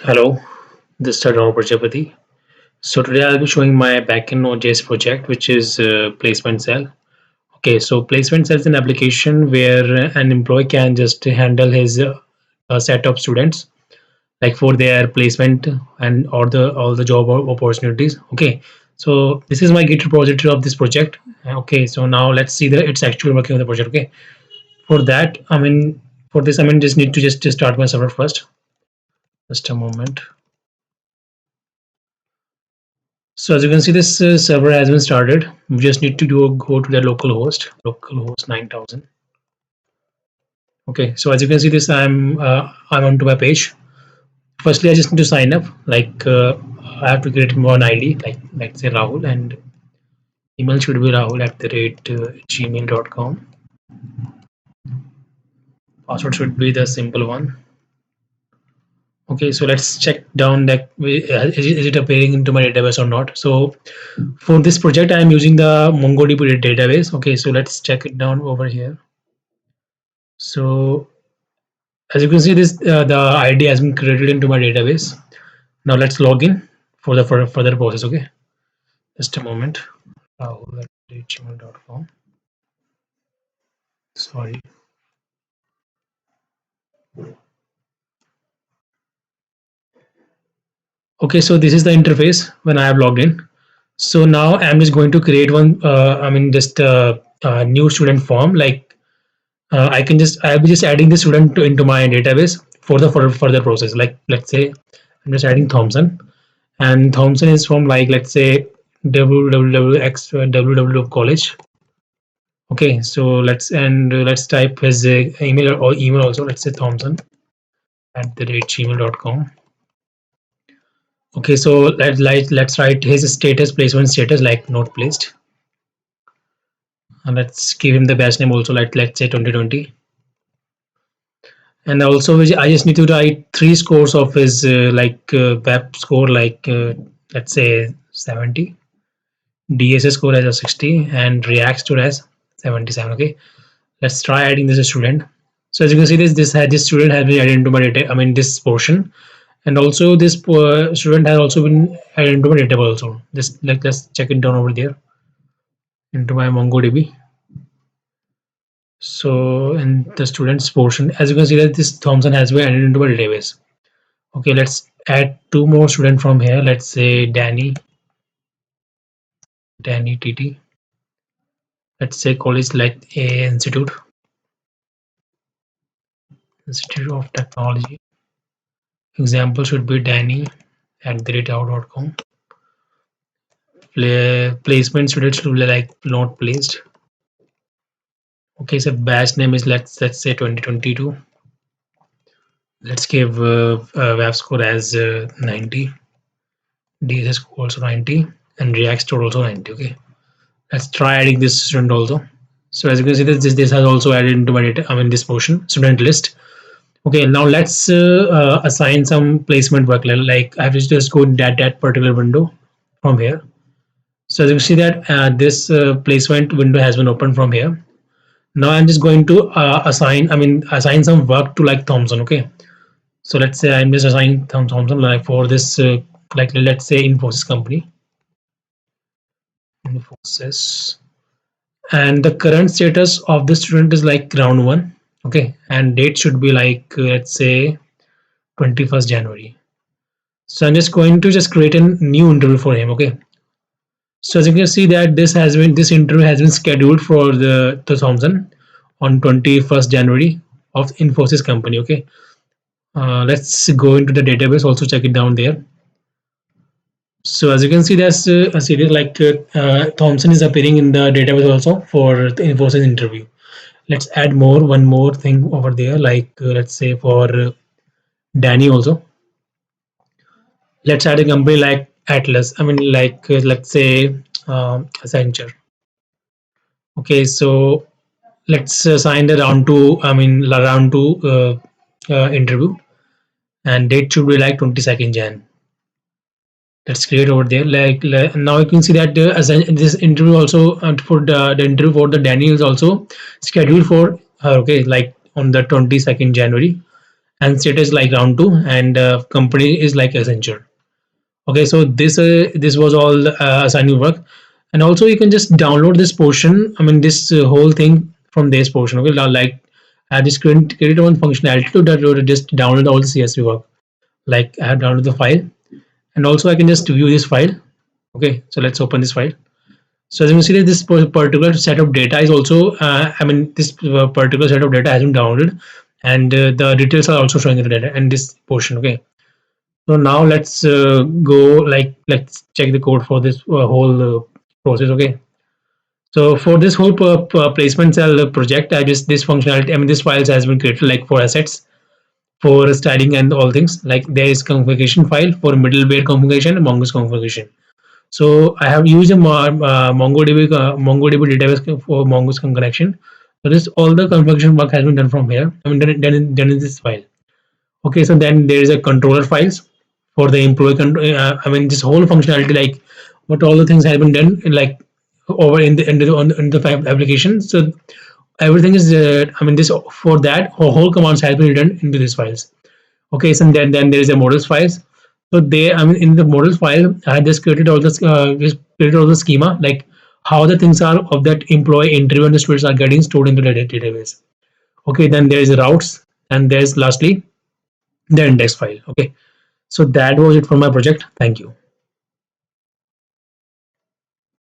Hello, this is Rahul Prajapati. So today I'll be showing my backend Node.js project, which is Placement Cell. Okay, so Placement Cell is an application where an employee can just handle his set of students, like for their placement and all the job opportunities. Okay, so this is my Git repository of this project. Okay, so now let's see that it's actually working on the project. Okay, for that, for this, just need to just start my server first. Just a moment. So as you can see, this server has been started. We just need to go to the localhost 9000. Okay, so as you can see, this I'm onto my page. Firstly, I just need to sign up. I have to create one ID, like let's say Rahul, and email should be Rahul at the rate gmail.com. Password should be the simple one. Okay, so let's check down that is it appearing into my database or not. So for this project, I am using the MongoDB database. Okay, so let's check it down over here. So as you can see, this the ID has been created into my database. Now let's log in for the further process. Okay, just a moment. Rahul@gmail.com. Sorry. Okay, so this is the interface when I have logged in. So now I'm just going to create one. Just a new student form. I'll be just adding the student into my database for the further process. Like let's say I'm just adding Thompson, and Thompson is from like let's say www college. Okay, so let's type his email also. Let's say Thompson at the rate gmail.com. Okay, so let's write his status, placement status, like not placed, and let's give him the batch name also, like let's say 2020. And also I just need to write three scores of his web score, let's say 70, DSS score as a 60, and React score as 77. Okay, let's try adding this student. So as you can see, this student has been added into my data. This portion, and also this student has also been added into my data also. This let's check it down over there into my MongoDB. So in the students portion, as you can see that this Thompson has been added into my database. Okay, let's add two more students from here. Let's say Danny TT. Let's say college like a Institute of Technology. Example should be Danny at the rate out.com. Placement students should be like not placed. Okay, so batch name is let's say 2022. Let's give web score as 90, DSS score also 90, and React score also 90. Okay, let's try adding this student also. So as you can see, this has also added into my data. This portion student list. Okay, now let's assign some placement work. Like I have to just go in that particular window from here. So as you can see that this placement window has been opened from here. Now I'm just going to assign some work to like Thompson. Okay, so let's say I'm just assigning Thompson like for this let's say Infosys company. Infosys, and the current status of the student is like round 1. Okay, and date should be like let's say 21st January. So I'm just going to just create a new interview for him. Okay, so as you can see that this interview has been scheduled for the Thompson on 21st January of Infosys company. Okay, let's go into the database, also check it down there. So as you can see, there's a series like Thompson is appearing in the database also for the Infosys interview. Let's add one more thing over there, like let's say for Danny also. Let's add a company like Atlas. Let's say Accenture. Okay, so let's assign the round two interview, and date should be like 22nd Jan. Let's create over there. Now you can see that this interview also for the interview for the Danny is also scheduled for her. Okay, like on the 22nd January, and state is like round 2, and company is like Accenture. Okay, so this was all assignment work. And also you can just download this portion, I mean this whole thing from this portion. Okay, now like I just created one functionality to that, to just download all the CSV work. Like I have downloaded the file, and also I can just view this file. Okay, so let's open this file. So as you can see, this particular set of data is also, I mean, this particular set of data has been downloaded, and the details are also showing in the data in this portion. Okay, so now let's go, like let's check the code for this whole process. Okay, so for this whole placement cell project, I just this functionality, I mean, this files has been created like for assets, for styling and all things. Like there is configuration file for middleware configuration and Mongoose configuration. So I have used a MongoDB database for Mongoose connection. So this all the configuration work has been done from here. I mean done in this file. Okay, so then there is a controller files for the employee. I mean this whole functionality, like what all the things have been done like over in the application. So everything is I mean this for that whole commands has been written into these files. Okay, so then there is a models files. So they, I mean, in the models file, I just created all this, just created all the schema, like how the things are of that employee interview and the students are getting stored into the database. Okay, then there is routes, and there's lastly the index file. Okay, so that was it for my project. Thank you.